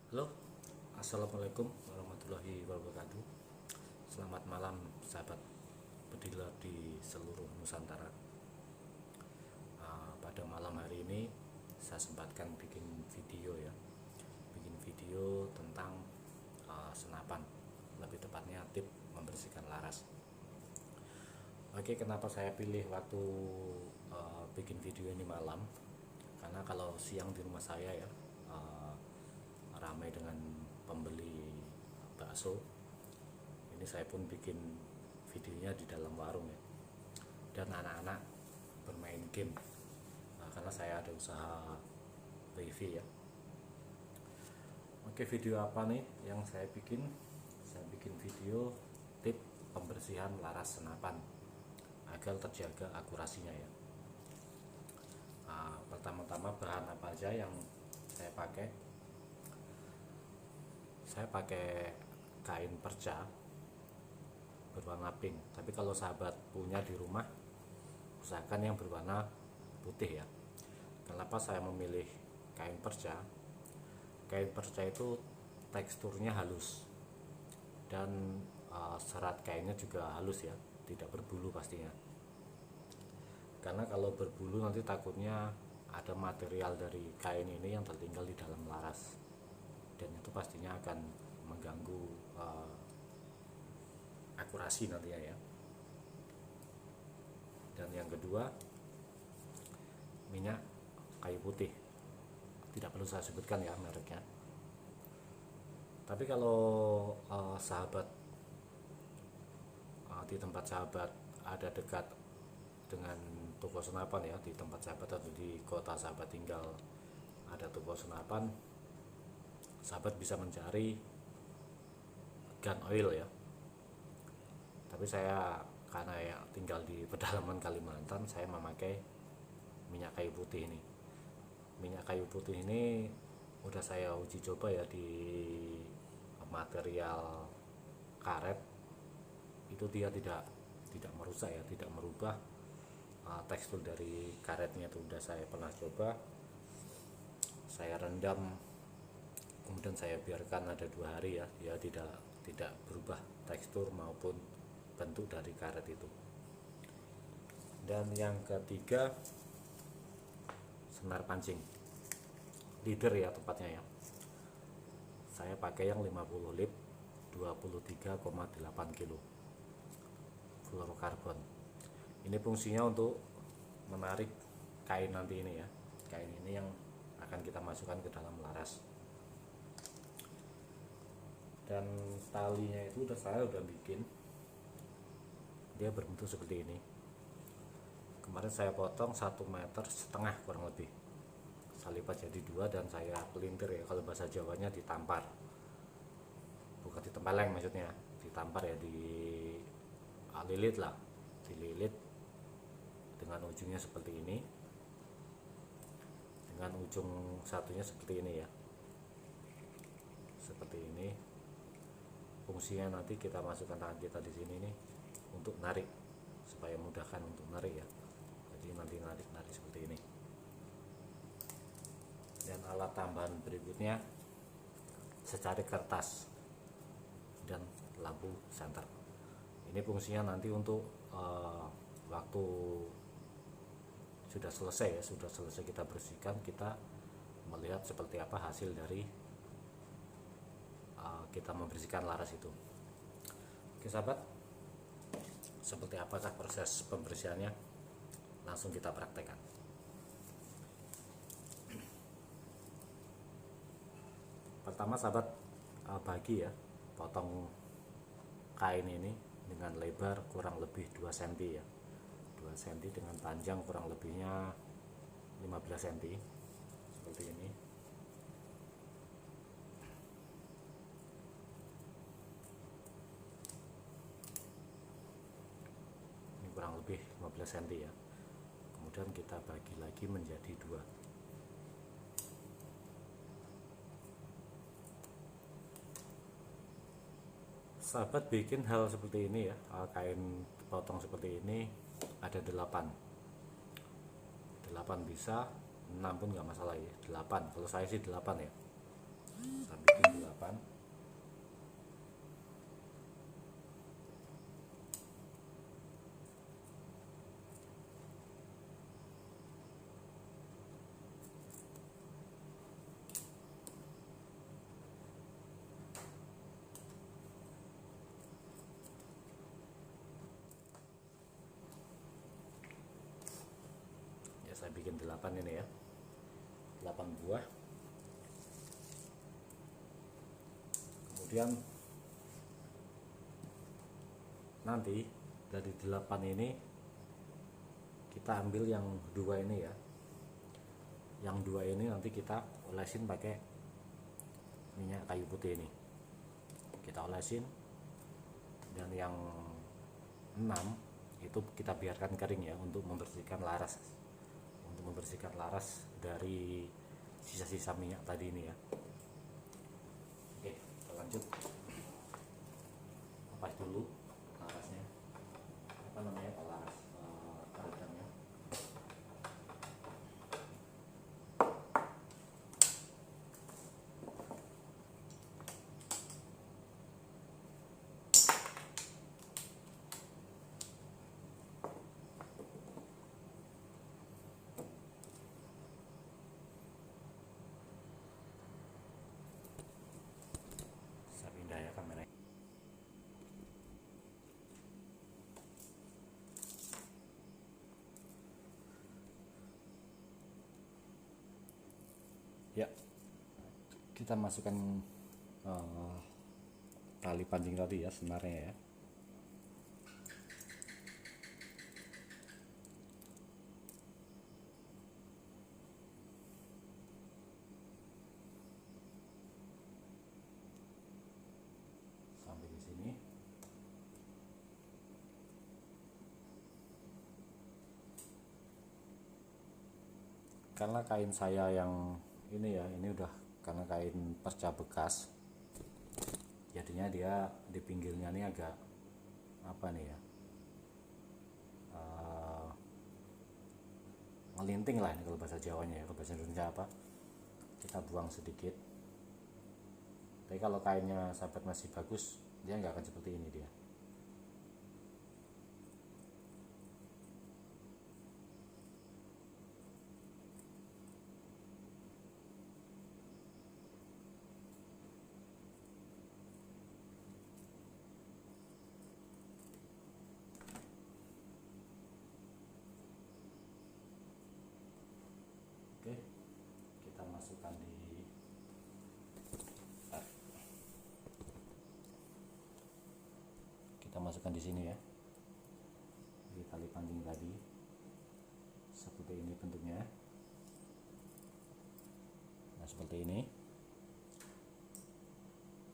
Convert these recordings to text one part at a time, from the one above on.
Halo, assalamualaikum warahmatullahi wabarakatuh. Selamat malam, sahabat pediler di seluruh Nusantara. Pada malam hari ini saya sempatkan bikin video ya, bikin video tentang senapan, lebih tepatnya tip membersihkan laras. Oke, kenapa saya pilih waktu bikin video ini malam? Karena kalau siang di rumah saya ya, uh, ramai dengan pembeli bakso. Ini saya pun bikin videonya di dalam warung ya, dan anak-anak bermain game. Karena saya ada usaha wifi ya. Oke, video apa nih yang saya bikin? Saya bikin video tip pembersihan laras senapan agar terjaga akurasinya ya. Pertama-tama bahan apa aja yang saya pakai? Saya pakai kain perca berwarna pink, tapi kalau sahabat punya di rumah usahakan yang berwarna putih ya. Kenapa saya memilih kain perca? Kain perca itu teksturnya halus dan serat kainnya juga halus ya, tidak berbulu pastinya. Karena kalau berbulu nanti takutnya ada material dari kain ini yang tertinggal di dalam laras, dan itu pastinya akan mengganggu akurasi nantinya ya. Dan yang kedua, minyak kayu putih, tidak perlu saya sebutkan ya mereknya. Tapi kalau sahabat di tempat sahabat ada dekat dengan toko senapan ya, di tempat sahabat atau di kota sahabat tinggal ada toko senapan, sahabat bisa mencari gun oil ya. Tapi saya karena ya tinggal di pedalaman Kalimantan, saya memakai minyak kayu putih ini. Minyak kayu putih ini udah saya uji coba ya di material karet, itu dia tidak merusak ya, tidak merubah tekstur dari karetnya. Itu udah saya pernah coba, saya rendam, kemudian saya biarkan ada 2 hari ya, ya tidak berubah tekstur maupun bentuk dari karet itu. Dan yang ketiga, senar pancing leader ya tepatnya ya. Saya pakai yang 50 lip 23,8 kilo fluorokarbon. Ini fungsinya untuk menarik kain nanti ini ya, kain ini yang akan kita masukkan ke dalam laras. Dan talinya itu saya udah bikin, dia berbentuk seperti ini. Kemarin saya potong 1,5 meter kurang lebih, saya lipat jadi 2 dan saya pelintir ya, kalau bahasa Jawanya ditampar, bukan ditempeleng maksudnya, ditampar ya, dililit lah, dililit dengan ujungnya seperti ini, dengan ujung satunya seperti ini ya, seperti ini. Fungsinya nanti kita masukkan tangan kita di sini nih untuk narik, supaya mudahkan untuk narik ya. Jadi nanti narik seperti ini. Dan alat tambahan berikutnya, secari kertas dan lampu senter. Ini fungsinya nanti untuk waktu sudah selesai ya, sudah selesai kita bersihkan, kita melihat seperti apa hasil dari kita membersihkan laras itu. Oke sahabat, seperti apakah proses pembersihannya? Langsung kita praktekkan. Pertama sahabat, bagi ya, potong kain ini dengan lebar kurang lebih 2 cm ya, 2 cm dengan panjang kurang lebihnya 15 cm seperti ini. Ini kurang lebih 15 cm ya. Kemudian kita bagi lagi menjadi 2. Sahabat bikin hal seperti ini ya, kain potong seperti ini ada 8 bisa, 6 pun nggak masalah ya, 8, kalau saya sih 8 ya. saya bikin 8. Ya, saya bikin 8 ini ya, 8 buah. Kemudian nanti dari 8 ini kita ambil yang 2 ini ya, yang 2 ini nanti kita olesin pakai minyak kayu putih ini, kita olesin. Dan yang 6 itu kita biarkan kering ya, untuk membersihkan laras dari sisa-sisa minyak tadi ini ya. Oke, kita lanjut. Lepas dulu larasnya, apa namanya, laras keredamnya. Saya pindah ya kamera. Ya, kita masukkan tali pancing tadi ya, senarnya ya. Sampai di sini. Karena kain saya yang ini ya, ini udah karena kain perca bekas, jadinya dia di pinggirnya ini agak apa nih ya, ngelinting lah ini kalau bahasa Jawanya ya. Kalau bahasa Indonesia apa, kita buang sedikit. Tapi kalau kainnya sahabat masih bagus, dia nggak akan seperti ini dia. Oke, kita masukkan di sini ya, di tali pancing tadi. Seperti ini bentuknya. Nah, seperti ini.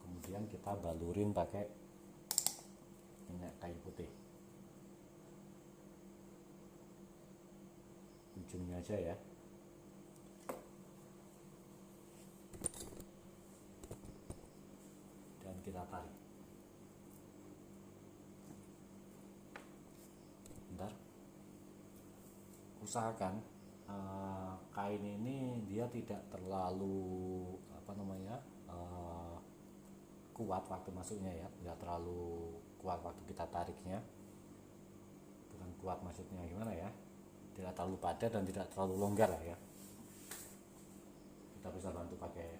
Kemudian kita balurin pakai minyak kayu putih. Ujungnya aja ya. Dan kita tarik. Bentar. Usahakan kain ini dia tidak terlalu apa namanya, kuat waktu masuknya ya, tidak terlalu kuat waktu kita tariknya. Bukan kuat maksudnya gimana ya, tidak terlalu padat dan tidak terlalu longgar lah ya. Kita bisa bantu pakai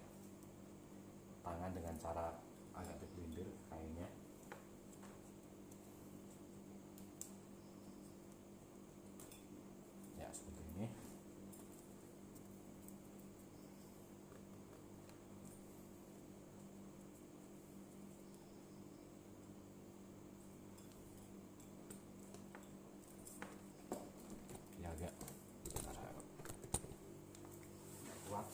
tangan dengan cara agak dipelintir kainnya. Ya, seperti ini. Ya, agak kuat.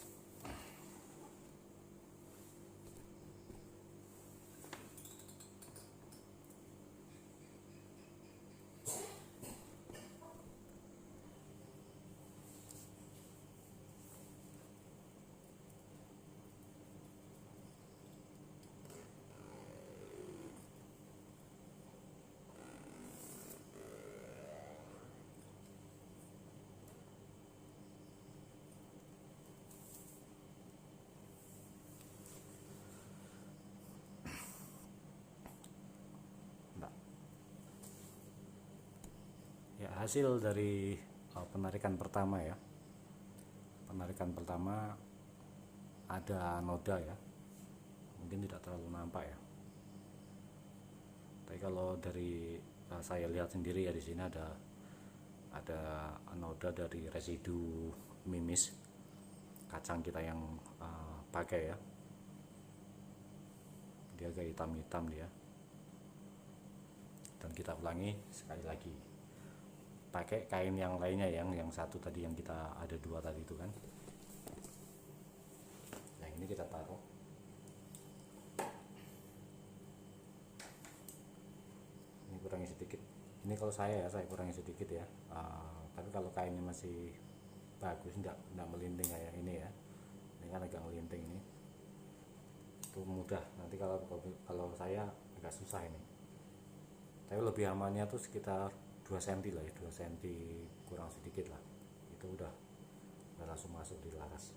hasil dari penarikan pertama ya. Penarikan pertama ada noda ya, mungkin tidak terlalu nampak ya, tapi kalau dari saya lihat sendiri ya, di sini ada noda dari residu mimis kacang kita yang pakai ya. Dia agak hitam-hitam dia. Dan kita ulangi sekali lagi, pakai kain yang lainnya, yang satu tadi, yang kita ada 2 tadi itu kan. Yang ini kita taruh. Ini kurangi sedikit. Ini kalau saya kurangi sedikit ya. Tapi kalau kainnya masih bagus, enggak melinting kayak ini ya. Ini kan agak melinting ini. Itu mudah. Nanti kalau saya agak susah ini. Tapi lebih amannya tuh sekitar 2 cm lah ya, 2 cm kurang sedikit lah. Itu udah langsung masuk di laras.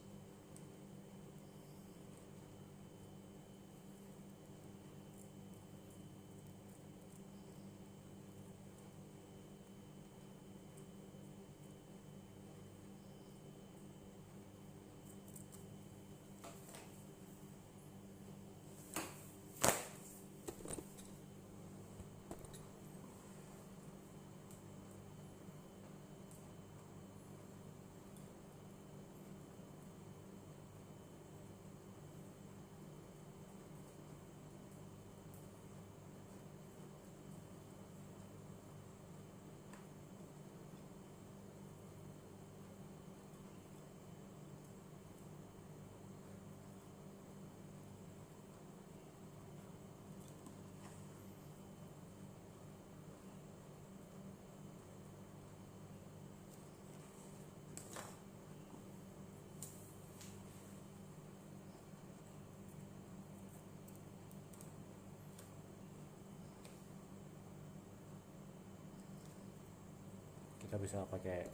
Kita bisa pakai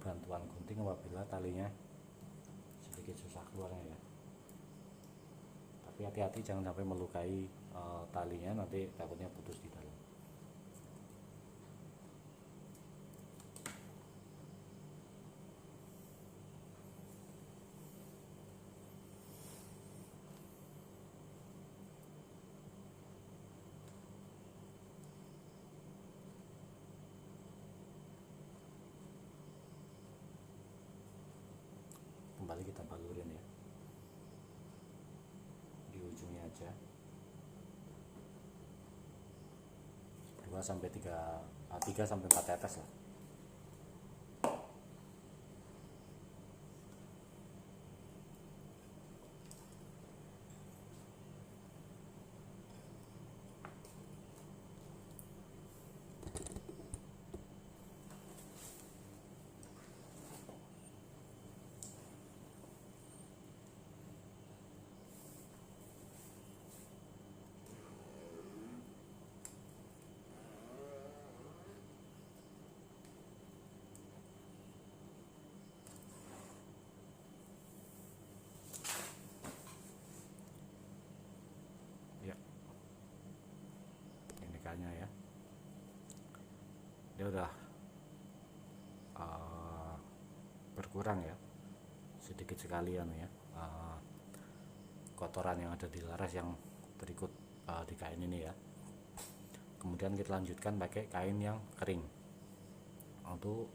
bantuan gunting apabila talinya sedikit susah keluarnya ya. Tapi hati-hati jangan sampai melukai talinya, nanti takutnya putus di dalam. Kembali kita balurin ya, di ujungnya aja 2 sampai 3 sampai 4 tetes lah. Ya, ini kayaknya ya, dia udah berkurang ya, sedikit sekali ya, kotoran yang ada di laras yang terikut di kain ini ya. Kemudian kita lanjutkan pakai kain yang kering untuk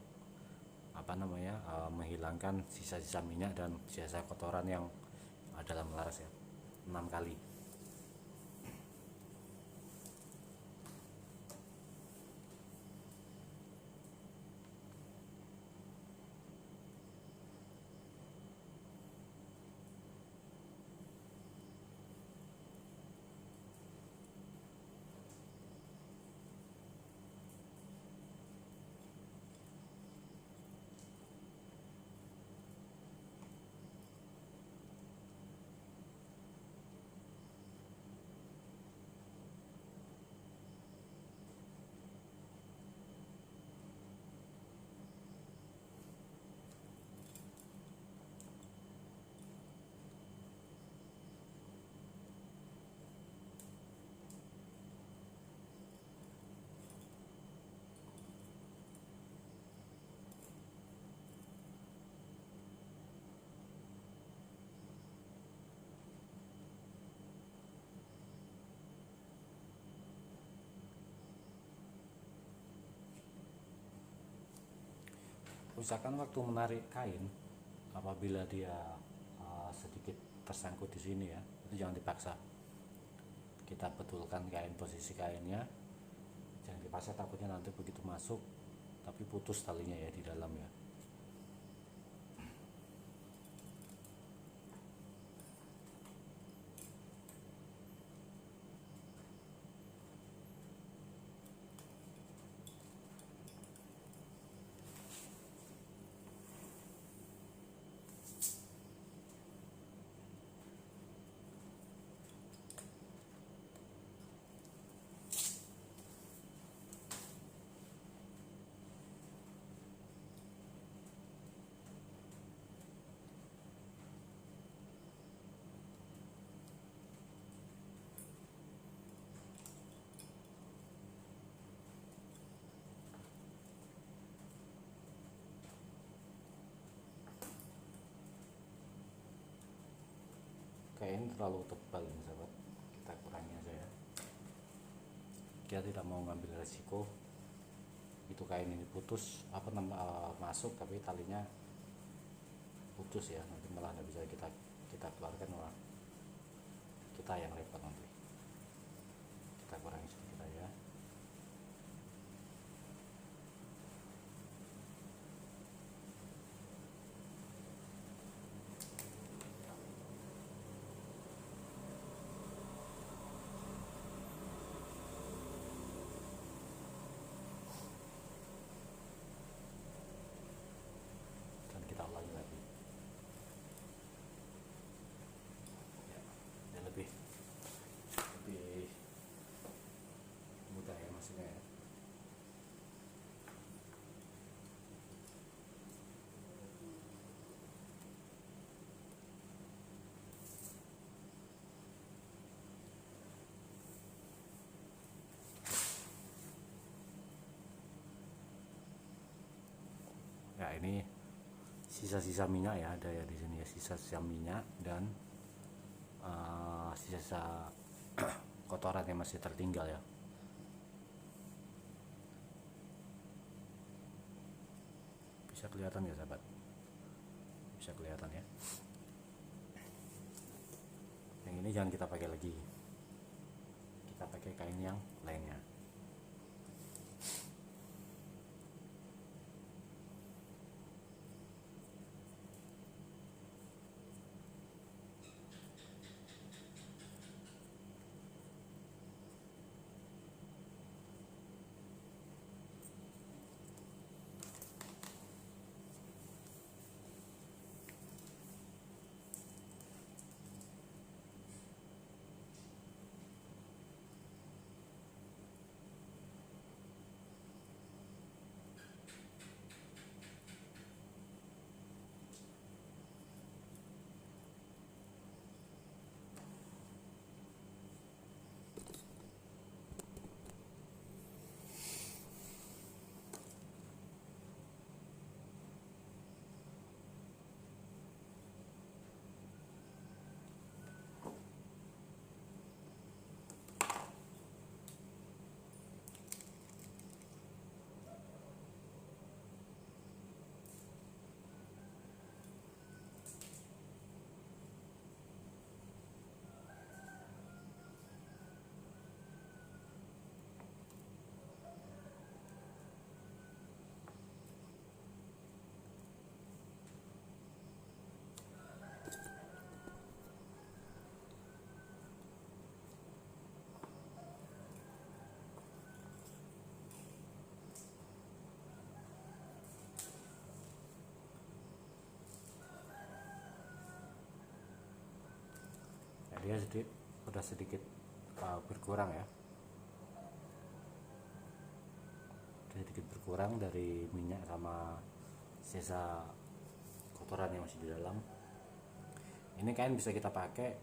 menghilangkan sisa-sisa minyak dan sisa kotoran yang dalam laras ya, 6 kali. kerusakan waktu menarik kain apabila dia sedikit tersangkut di sini ya, itu jangan dipaksa. Kita betulkan kain, posisi kainnya, jangan dipaksa, takutnya nanti begitu masuk tapi putus talinya ya di dalam ya. Kain terlalu tebal ini sahabat, kita kurangi aja ya. Kita tidak mau ngambil resiko itu kain ini putus masuk tapi talinya putus ya, nanti malah tidak bisa kita keluarkan, malah kita yang repot nanti. Kita kurangi sedikit aja. Kita ulangi lagi ya, lebih mudah ya maksudnya ya. Ya ini sisa-sisa minyak ya, ada ya di sini ya, sisa-sisa minyak dan sisa-sisa kotoran yang masih tertinggal ya. Bisa kelihatan ya sahabat, bisa kelihatan ya. Yang ini jangan kita pakai lagi, kita pakai kain yang lainnya. Dia udah sedikit berkurang ya, sedikit berkurang dari minyak sama sisa kotoran yang masih di dalam. Ini kain bisa kita pakai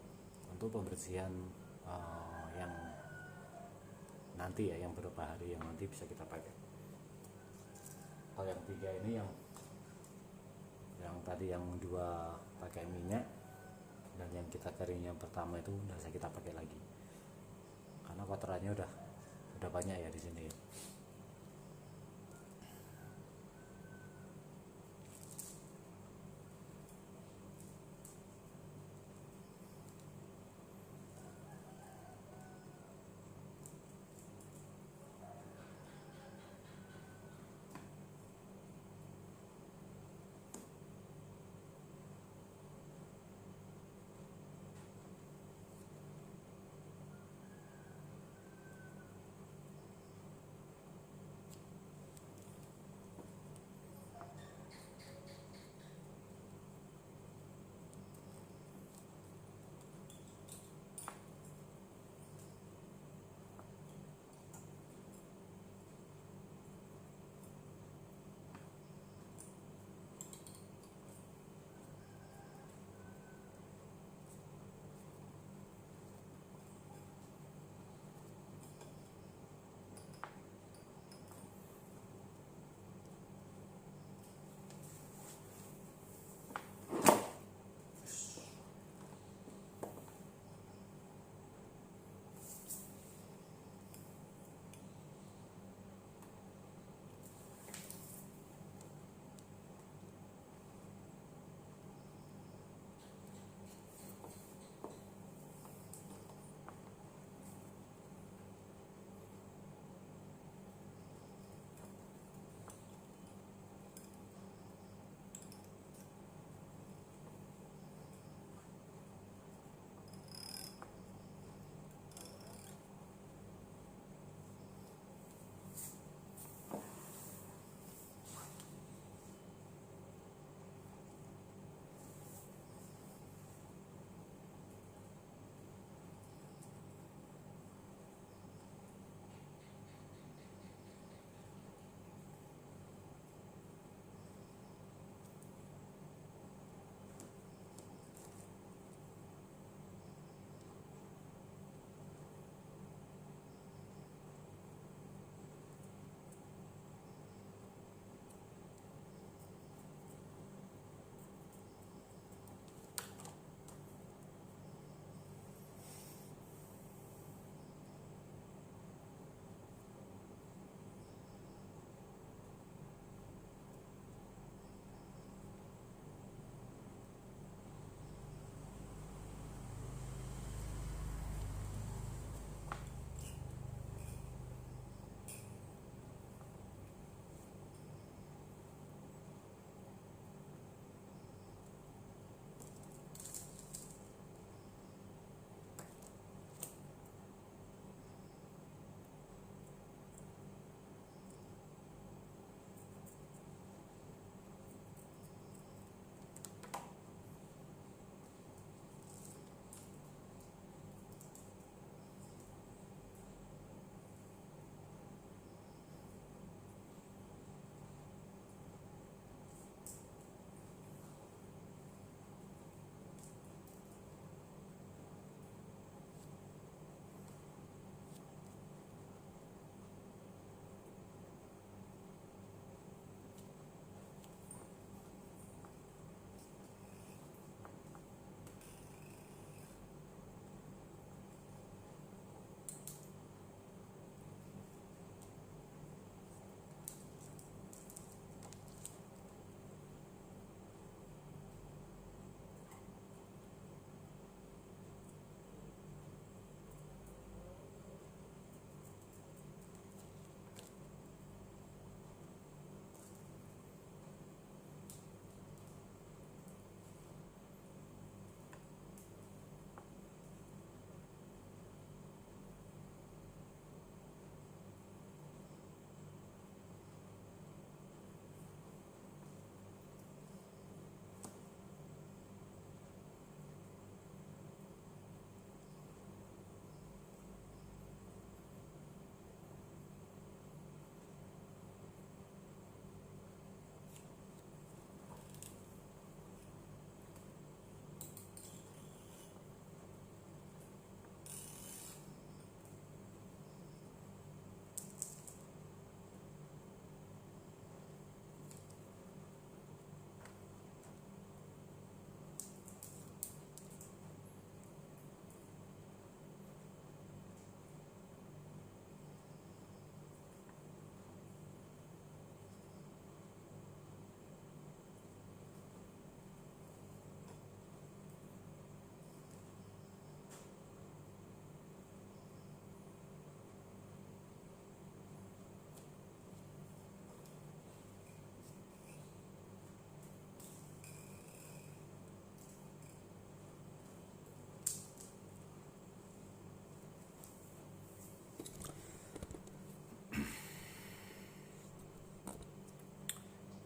untuk pembersihan yang nanti ya, yang beberapa hari yang nanti bisa kita pakai. Kalau yang 3 ini yang tadi yang 2 pakai minyak, dan yang kita kering yang pertama itu udah bisa kita pakai lagi karena kotorannya udah banyak ya di sini.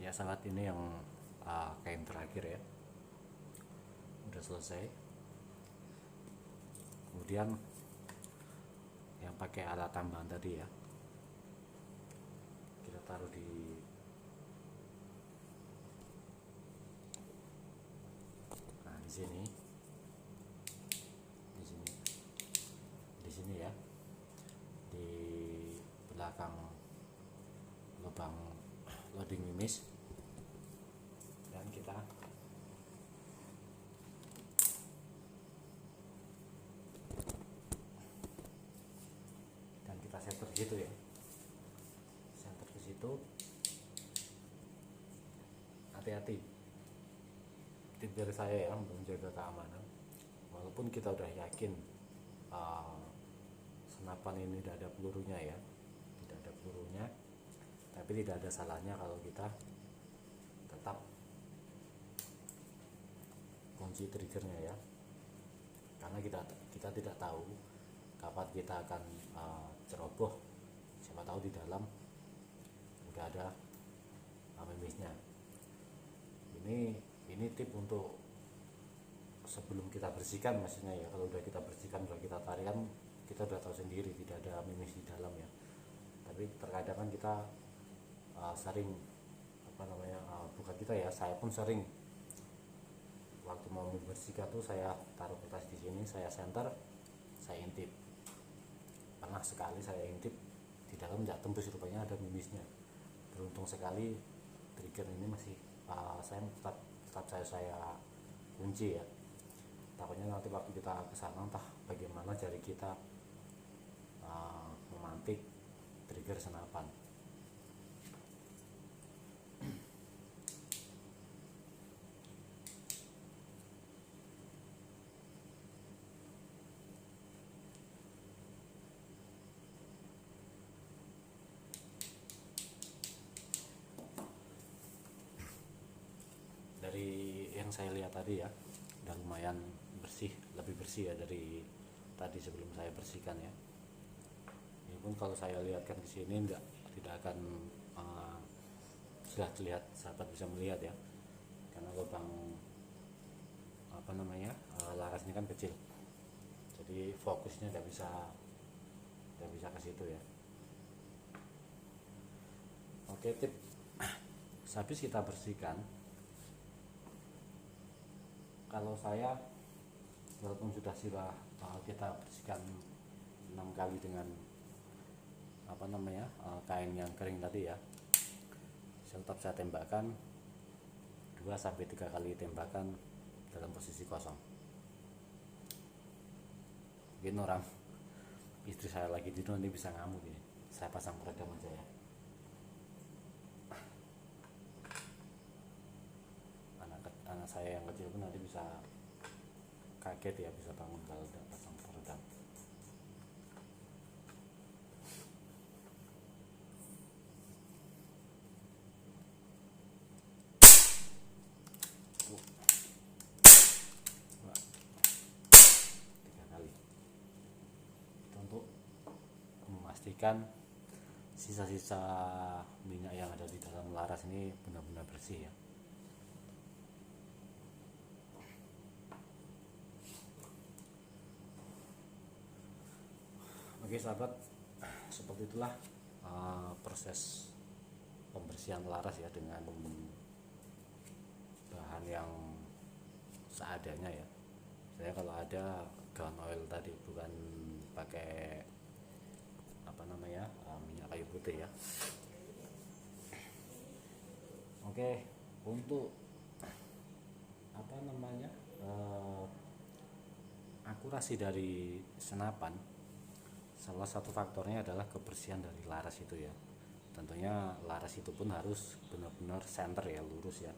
Ya sahabat, ini yang kain terakhir ya, udah selesai. Kemudian yang pakai alat tambahan tadi ya, kita taruh di sini, di sini ya, di belakang lubang loading mimis, dan kita center gitu ya, center ke situ. Hati-hati, tip dari saya ya untuk menjaga keamanan. Walaupun kita udah yakin senapan ini tidak ada pelurunya ya, tapi tidak ada salahnya kalau kita tetap kunci triggernya ya, karena kita tidak tahu kapan kita akan ceroboh. Siapa tahu di dalam udah ada mimisnya. Ini tip untuk sebelum kita bersihkan, maksudnya ya. Kalau udah kita bersihkan, udah kita tarik kan, kita udah tahu sendiri tidak ada mimis di dalam ya. Tapi terkadang kan kita sering bukan kita ya, saya pun sering waktu mau membersihkan tuh saya taruh kertas di sini, saya center, saya intip. Pernah sekali saya intip, di dalam nggak tembus, rupanya ada mimisnya. Beruntung sekali trigger ini masih saya tetap saya kunci ya. Takutnya nanti waktu kita kesana entah bagaimana jari kita memantik trigger senapan. Dari yang saya lihat tadi ya, udah lumayan bersih, lebih bersih ya dari tadi sebelum saya bersihkan ya. Ini pun kalau saya lihatkan di sini tidak akan sudah terlihat, sahabat bisa melihat ya, karena lubang larasnya kan kecil, jadi fokusnya nggak bisa ke situ ya. Oke, tip habis kita bersihkan, kalau saya walaupun sudah kita bersihkan 6 kali dengan kain yang kering tadi ya, tetap saya tembakkan 2-3 kali tembakan dalam posisi kosong. Mungkin orang istri saya lagi tidur nanti bisa ngamuk ini, saya pasang peredam aja ya. Anak saya yang kecil pun nanti bisa kaget ya, bisa bangun kalau udah pasang peredam. Pastikan sisa-sisa minyak yang ada di dalam laras ini benar-benar bersih ya. Oke sahabat, seperti itulah proses pembersihan laras ya, dengan bahan yang seadanya ya. Saya kalau ada gun oil tadi, bukan pakai minyak kayu putih ya. Oke, untuk akurasi dari senapan, salah satu faktornya adalah kebersihan dari laras itu ya. Tentunya laras itu pun harus benar-benar center ya, lurus ya,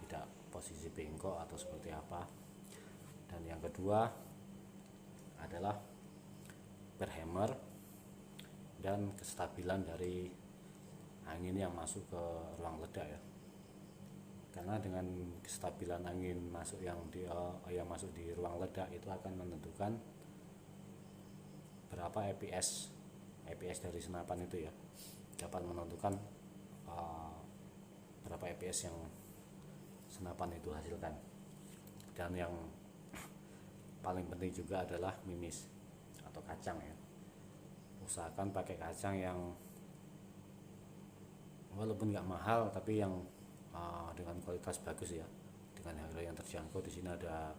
tidak posisi bengkok atau seperti apa. Dan yang kedua adalah berhammer dan kestabilan dari angin yang masuk ke ruang ledak ya. Karena dengan kestabilan angin masuk yang masuk di ruang ledak itu akan menentukan berapa EPS dari senapan itu ya, dapat menentukan berapa fps yang senapan itu hasilkan. Dan yang paling penting juga adalah mimis atau kacang ya. Usahakan pakai kacang yang walaupun nggak mahal tapi yang dengan kualitas bagus ya, dengan harga yang terjangkau. Di sini ada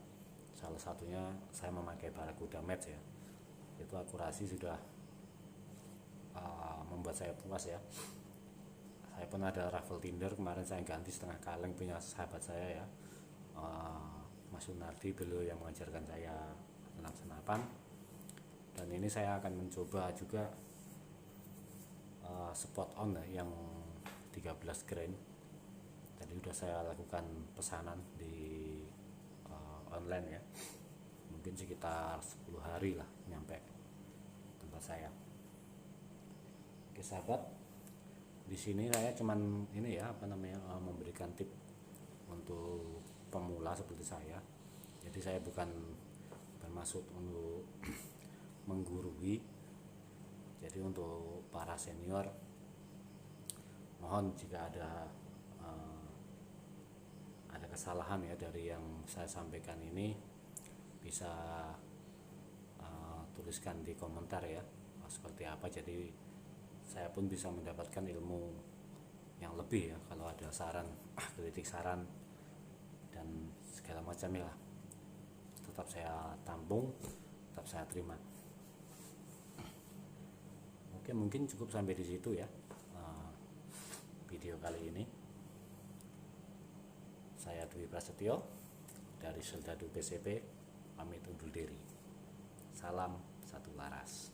salah satunya saya memakai Barakuda Match ya, itu akurasi sudah membuat saya puas ya. Saya pun ada rifle tinder, kemarin saya ganti setengah kaleng punya sahabat saya ya, Mas Sunardi, beliau yang mengajarkan saya tentang senapan. Dan ini saya akan mencoba juga spot on ya, yang 13 grain. Tadi udah saya lakukan pesanan di online ya, mungkin sekitar 10 hari lah nyampe tempat saya. Oke sahabat, di sini saya cuman ini ya memberikan tip untuk pemula seperti saya. Jadi saya bukan bermaksud untuk menggurui. Jadi untuk para senior, mohon jika ada kesalahan ya dari yang saya sampaikan ini, bisa tuliskan di komentar ya, seperti apa. Jadi saya pun bisa mendapatkan ilmu yang lebih ya. Kalau ada saran, kritik saran dan segala macam ya, tetap saya tampung, tetap saya terima. Oke, mungkin cukup sampai di situ ya video kali ini. Saya Dwi Prasetyo dari Seldadu PCP pamit undur diri. Salam satu laras.